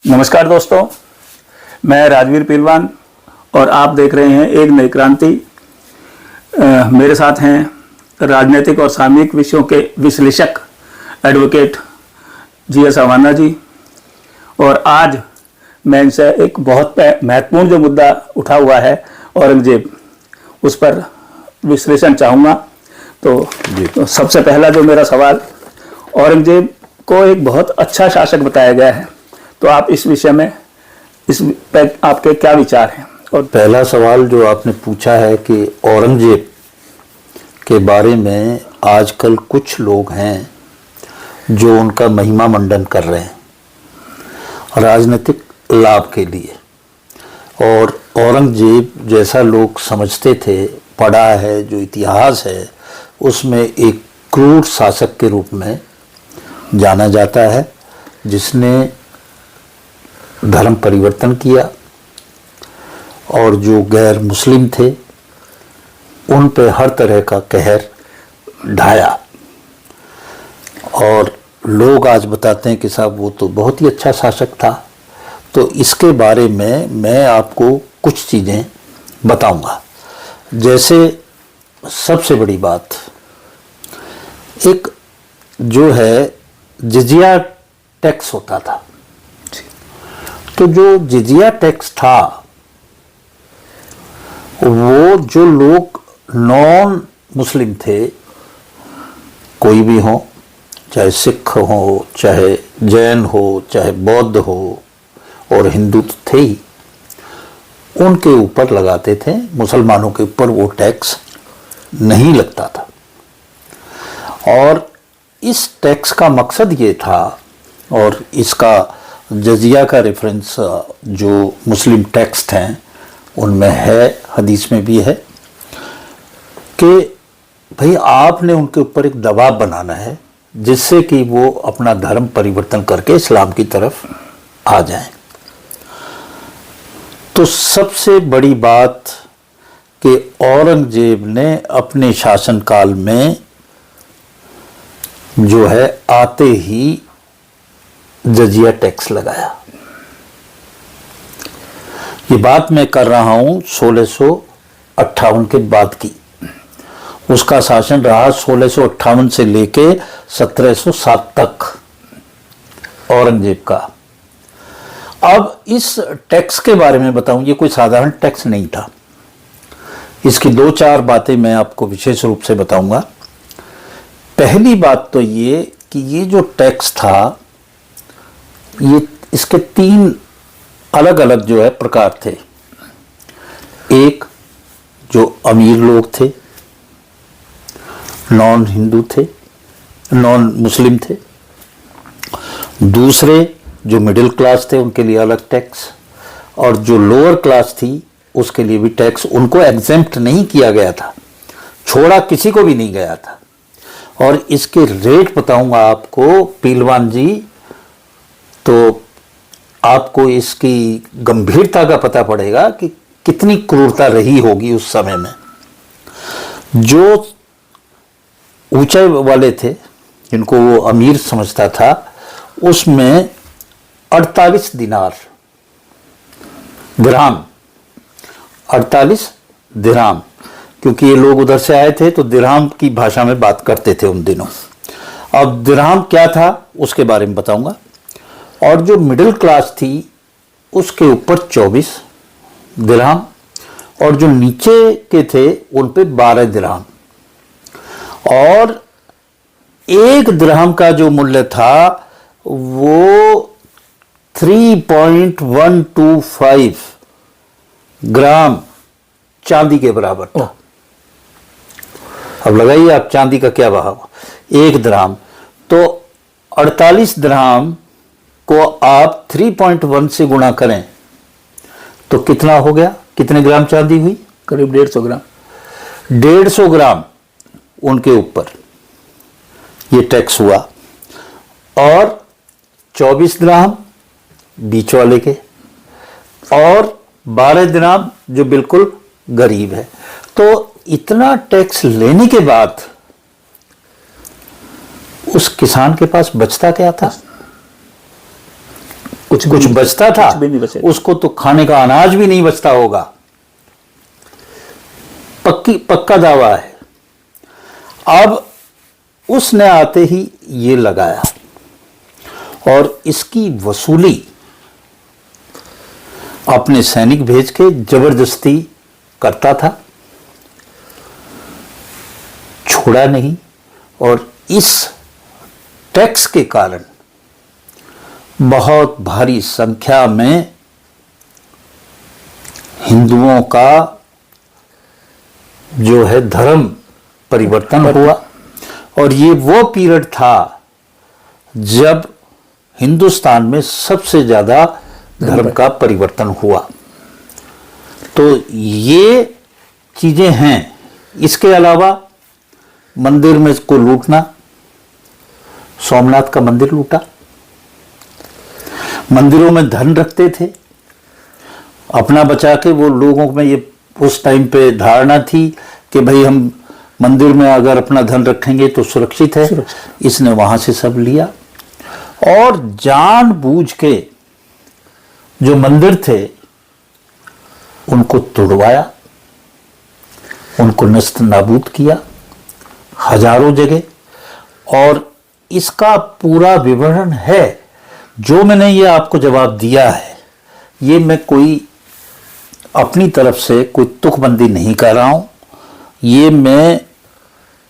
नमस्कार दोस्तों, मैं राजवीर पहलवान और आप देख रहे हैं एक नई क्रांति। मेरे साथ हैं राजनीतिक और सामयिक विषयों के विश्लेषक एडवोकेट जी.एस. अवाना जी। और आज मैं इनसे एक बहुत महत्वपूर्ण जो मुद्दा उठा हुआ है औरंगजेब, उस पर विश्लेषण चाहूँगा। तो सबसे पहला जो मेरा सवाल, औरंगजेब को एक बहुत अच्छा शासक बताया गया है, तो आप इस विषय में इस पर आपके क्या विचार हैं? और पहला सवाल जो आपने पूछा है कि औरंगजेब के बारे में आजकल कुछ लोग हैं जो उनका महिमा मंडन कर रहे हैं राजनीतिक लाभ के लिए। और औरंगजेब जैसा लोग समझते थे, पढ़ा है, जो इतिहास है उसमें एक क्रूर शासक के रूप में जाना जाता है, जिसने धर्म परिवर्तन किया और जो गैर मुस्लिम थे उन पे हर तरह का कहर ढाया। और लोग आज बताते हैं कि साहब वो तो बहुत ही अच्छा शासक था। तो इसके बारे में मैं आपको कुछ चीज़ें बताऊंगा। जैसे सबसे बड़ी बात, एक जो है जिजिया टैक्स होता था। तो जो जिजिया टैक्स था वो जो लोग नॉन मुस्लिम थे, कोई भी हो, चाहे सिख हो, चाहे जैन हो, चाहे बौद्ध हो, और हिंदू तो थे ही, उनके ऊपर लगाते थे। मुसलमानों के ऊपर वो टैक्स नहीं लगता था। और इस टैक्स का मकसद ये था, और इसका जजिया का रेफरेंस जो मुस्लिम टेक्स्ट हैं उनमें है, हदीस में भी है, कि भाई आपने उनके ऊपर एक दबाव बनाना है जिससे कि वो अपना धर्म परिवर्तन करके इस्लाम की तरफ आ जाएं। तो सबसे बड़ी बात कि औरंगजेब ने अपने शासनकाल में जो है आते ही जजिया टैक्स लगाया। ये बात मैं कर रहा हूं 1658 के बाद की। उसका शासन रहा 1658 से लेके 1707 तक औरंगजेब का। अब इस टैक्स के बारे में बताऊं, ये कोई साधारण टैक्स नहीं था। इसकी दो चार बातें मैं आपको विशेष रूप से बताऊंगा। पहली बात तो ये कि ये जो टैक्स था, ये इसके तीन अलग अलग जो है प्रकार थे। एक जो अमीर लोग थे, नॉन हिंदू थे, नॉन मुस्लिम थे। दूसरे जो मिडिल क्लास थे, उनके लिए अलग टैक्स। और जो लोअर क्लास थी उसके लिए भी टैक्स। उनको एग्जेम्प्ट नहीं किया गया था, छोड़ा किसी को भी नहीं गया था। और इसके रेट बताऊंगा आपको पहलवान जी, तो आपको इसकी गंभीरता का पता पड़ेगा कि कितनी क्रूरता रही होगी उस समय में। जो ऊंचाई वाले थे, जिनको वो अमीर समझता था, उसमें 48 दिनार, दिरहम, 48 दिरहम, क्योंकि ये लोग उधर से आए थे तो दिरहम की भाषा में बात करते थे उन दिनों। अब दिरहम क्या था उसके बारे में बताऊंगा। और जो मिडिल क्लास थी उसके ऊपर 24 दिरहम, और जो नीचे के थे उन पे 12 दिरहम। और एक दिरहम का जो मूल्य था वो 3.125 ग्राम चांदी के बराबर था। अब लगाइए आप चांदी का क्या भाव, एक दिरहम। तो 48 दिरहम को आप 3.1 से गुणा करें तो कितना हो गया, कितने ग्राम चांदी हुई? करीब 150 ग्राम। 150 ग्राम उनके ऊपर ये टैक्स हुआ। और 24 दिरहम बीच वाले के, और 12 दिरहम जो बिल्कुल गरीब है। तो इतना टैक्स लेने के बाद उस किसान के पास बचता क्या था? कुछ बचता था, कुछ भी नहीं बचेगा। उसको तो खाने का अनाज भी नहीं बचता होगा। पक्का दावा है। अब उसने आते ही ये लगाया और इसकी वसूली अपने सैनिक भेज के जबरदस्ती करता था, छोड़ा नहीं। और इस टैक्स के कारण बहुत भारी संख्या में हिंदुओं का जो है धर्म परिवर्तन हुआ। और ये वो पीरियड था जब हिंदुस्तान में सबसे ज्यादा धर्म का परिवर्तन हुआ। तो ये चीजें हैं। इसके अलावा मंदिर में को लूटना, सोमनाथ का मंदिर लूटा, मंदिरों में धन रखते थे अपना बचा के। वो लोगों में ये उस टाइम पे धारणा थी कि भाई हम मंदिर में अगर अपना धन रखेंगे तो सुरक्षित है। इसने वहां से सब लिया और जानबूझ के जो मंदिर थे उनको तोड़वाया, उनको नष्ट नाबूद किया हजारों जगह। और इसका पूरा विवरण है जो मैंने ये आपको जवाब दिया है। ये मैं कोई अपनी तरफ से कोई तुकबंदी नहीं कर रहा हूं, ये मैं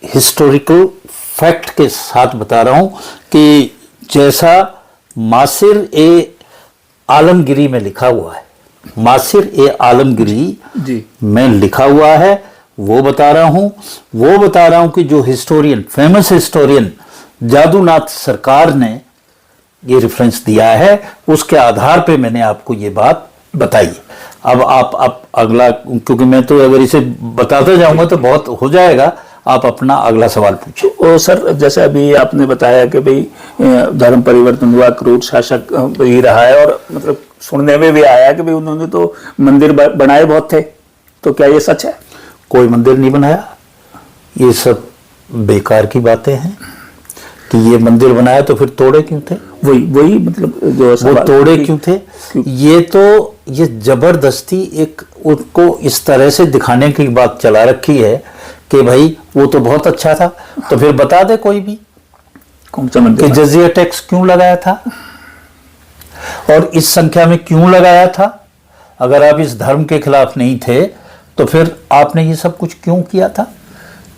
हिस्टोरिकल फैक्ट के साथ बता रहा हूं कि जैसा मासिर ए आलमगिरी में लिखा हुआ है, मासिर ए आलमगिरी जी में लिखा हुआ है वो बता रहा हूं। वो बता रहा हूं कि जो हिस्टोरियन, फेमस हिस्टोरियन जादूनाथ सरकार ने ये रेफरेंस दिया है, उसके आधार पे मैंने आपको ये बात बताई। अब आप अगला, क्योंकि मैं तो अगर इसे बताता जाऊंगा तो बहुत हो जाएगा, आप अपना अगला सवाल पूछिए। ओ सर, जैसे अभी आपने बताया कि भाई धर्म परिवर्तन हुआ, क्रूर शासक ही रहा है, और मतलब सुनने में भी आया कि भाई उन्होंने तो मंदिर बनाए बहुत थे, तो क्या ये सच है? कोई मंदिर नहीं बनाया, ये सब बेकार की बातें हैं कि ये मंदिर बनाया तो फिर तोड़े क्यों थे? वही मतलब जो वो तोड़े क्यों थे? ये तो ये जबरदस्ती एक उनको इस तरह से दिखाने की बात चला रखी है कि भाई वो तो बहुत अच्छा था, तो फिर बता दे कोई भी कौन सा मंदिर कि जजिया टैक्स क्यों लगाया था और इस संख्या में क्यों लगाया था। अगर आप इस धर्म के खिलाफ नहीं थे तो फिर आपने ये सब कुछ क्यों किया था?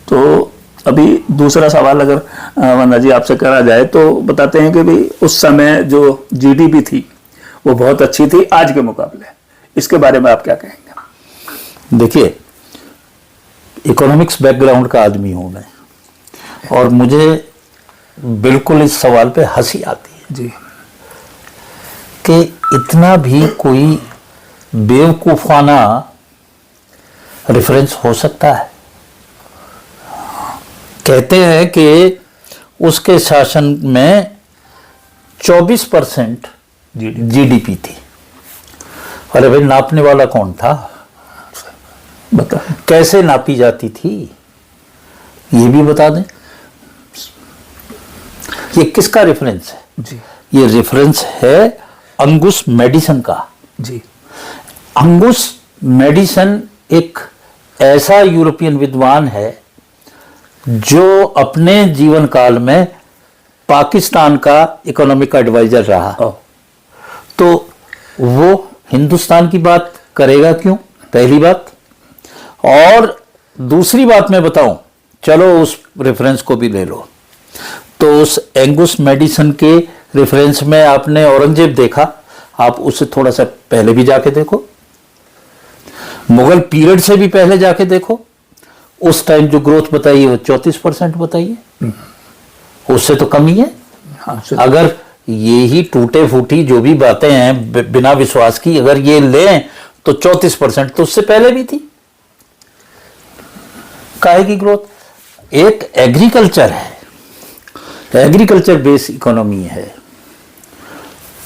तो अभी दूसरा सवाल अगर वंदना जी आपसे करा जाए तो बताते हैं कि भाई उस समय जो जीडीपी थी वो बहुत अच्छी थी आज के मुकाबले, इसके बारे में आप क्या कहेंगे? देखिए, इकोनॉमिक्स बैकग्राउंड का आदमी हूं मैं और मुझे बिल्कुल इस सवाल पे हंसी आती है जी कि इतना भी कोई बेवकूफाना रेफरेंस हो सकता है। कहते हैं कि उसके शासन में 24% जीडीपी थी। अरे भाई, नापने वाला कौन था? बता, कैसे नापी जाती थी ये भी बता दें। ये किसका रेफरेंस है? जी ये रेफरेंस है अंगुस मेडिसन का। जी अंगुस मेडिसन एक ऐसा यूरोपियन विद्वान है जो अपने जीवन काल में पाकिस्तान का इकोनॉमिक एडवाइजर रहा। तो वो हिंदुस्तान की बात करेगा क्यों? पहली बात। और दूसरी बात मैं बताऊं, चलो उस रेफरेंस को भी ले लो, तो उस एंगुस मेडिसन के रेफरेंस में आपने औरंगजेब देखा, आप उससे थोड़ा सा पहले भी जाके देखो, मुगल पीरियड से भी पहले जाके देखो। उस टाइम जो ग्रोथ बताई है वो 34% बताई है, उससे तो कम ही है। हाँ, अगर ये ही टूटे फूटी जो भी बातें हैं बिना विश्वास की अगर ये लें तो 34% तो उससे पहले भी थी। काहे की ग्रोथ? एक एग्रीकल्चर है, एग्रीकल्चर बेस्ड इकोनॉमी है,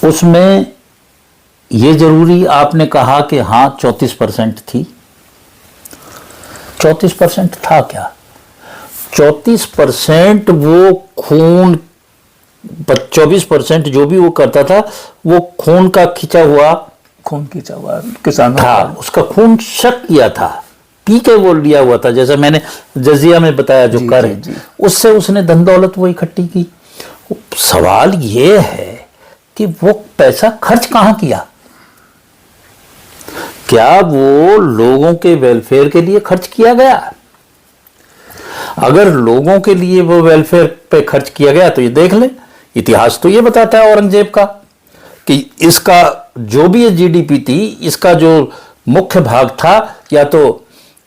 उसमें ये जरूरी आपने कहा कि हाँ 34% थी। 34% था क्या? 34% वो खून 24% जो भी वो करता था वो खून का खिंचा हुआ खून खींचा हुआ किसान था, उसका खून शक किया था, पी के वो लिया हुआ था, जैसा मैंने जजिया में बताया जो कर है, उससे उसने धन दौलत वो इकट्ठी की। सवाल ये है कि वो पैसा खर्च कहां किया? क्या वो लोगों के वेलफेयर के लिए खर्च किया गया? अगर लोगों के लिए वो वेलफेयर पे खर्च किया गया तो ये देख ले, इतिहास तो ये बताता है औरंगजेब का कि इसका जो भी ये जीडीपी थी, इसका जो मुख्य भाग था या तो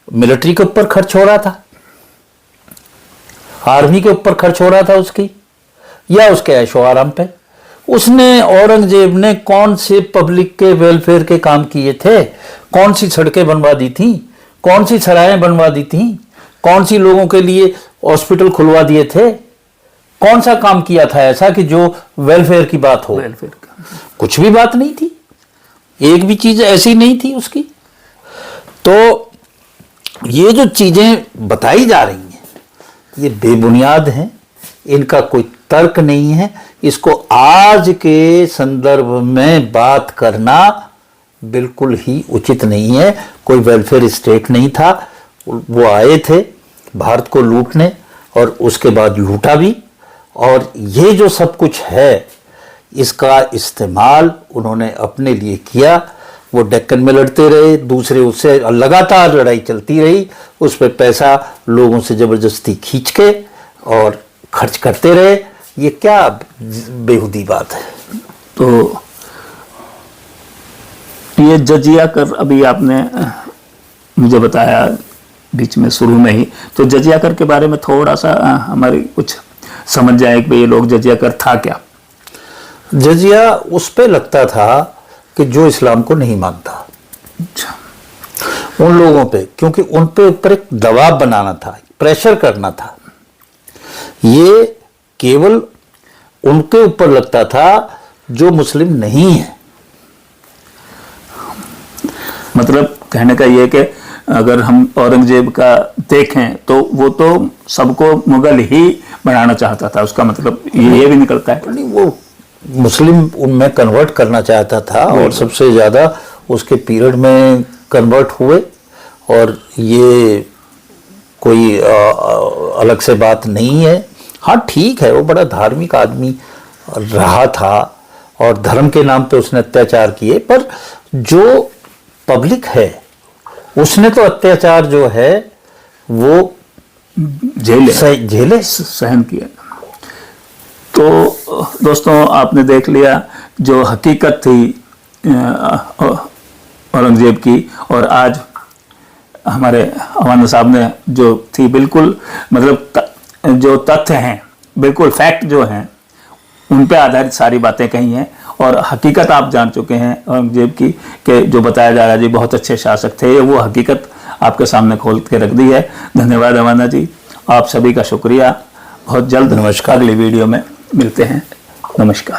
मिलिट्री के ऊपर खर्च हो रहा था, आर्मी के ऊपर खर्च हो रहा था उसकी, या उसके ऐशो आराम पे। उसने, औरंगजेब ने कौन से पब्लिक के वेलफेयर के काम किए थे? कौन सी सड़कें बनवा दी थी? कौन सी सराएं बनवा दी थी? कौन सी लोगों के लिए हॉस्पिटल खुलवा दिए थे? कौन सा काम किया था ऐसा कि जो वेलफेयर की बात हो? वेलफेयर का कुछ भी बात नहीं थी, एक भी चीज ऐसी नहीं थी उसकी। तो ये जो चीजें बताई जा रही हैं ये बेबुनियाद हैं, इनका कोई तर्क नहीं है। इसको आज के संदर्भ में बात करना बिल्कुल ही उचित नहीं है। कोई वेलफेयर स्टेट नहीं था, वो आए थे भारत को लूटने और उसके बाद लूटा भी, और ये जो सब कुछ है इसका इस्तेमाल उन्होंने अपने लिए किया। वो डेक्कन में लड़ते रहे, दूसरे उससे लगातार लड़ाई चलती रही, उस पर पैसा लोगों से ज़बरदस्ती खींच के और खर्च करते रहे। ये क्या बेहुदी बात है। तो ये जजिया कर अभी आपने मुझे बताया बीच में शुरू में ही, तो जजिया कर के बारे में थोड़ा सा हमारी कुछ समझ जाए कि ये लोग जजिया कर था क्या। जजिया उस पे लगता था कि जो इस्लाम को नहीं मानता, अच्छा, उन लोगों पे, क्योंकि उन पे ऊपर एक दबाव बनाना था, प्रेशर करना था। ये केवल उनके ऊपर लगता था जो मुस्लिम नहीं है। मतलब कहने का ये कि अगर हम औरंगजेब का देखें तो वो तो सबको मुगल ही बनाना चाहता था, उसका मतलब ये भी निकलता है। नहीं, वो मुस्लिम उनमें कन्वर्ट करना चाहता था और सबसे ज़्यादा उसके पीरियड में कन्वर्ट हुए, और ये कोई अलग से बात नहीं है। हाँ ठीक है, वो बड़ा धार्मिक आदमी रहा था और धर्म के नाम पे उसने अत्याचार किए, पर जो पब्लिक है उसने तो अत्याचार जो है वो झेले सहन किया। तो दोस्तों आपने देख लिया जो हकीकत थी औरंगजेब की, और आज हमारे अवाना साहब ने जो थी बिल्कुल मतलब जो तथ्य हैं, बिल्कुल फैक्ट जो हैं उन पे आधारित सारी बातें कही हैं, और हकीकत आप जान चुके हैं औरंगजेब की कि जो बताया जा रहा है जी बहुत अच्छे शासक थे, वो हकीकत आपके सामने खोल के रख दी है। धन्यवाद अवाना जी, आप सभी का शुक्रिया। बहुत जल्द नमस्कार। अगली वीडियो में मिलते हैं। नमस्कार।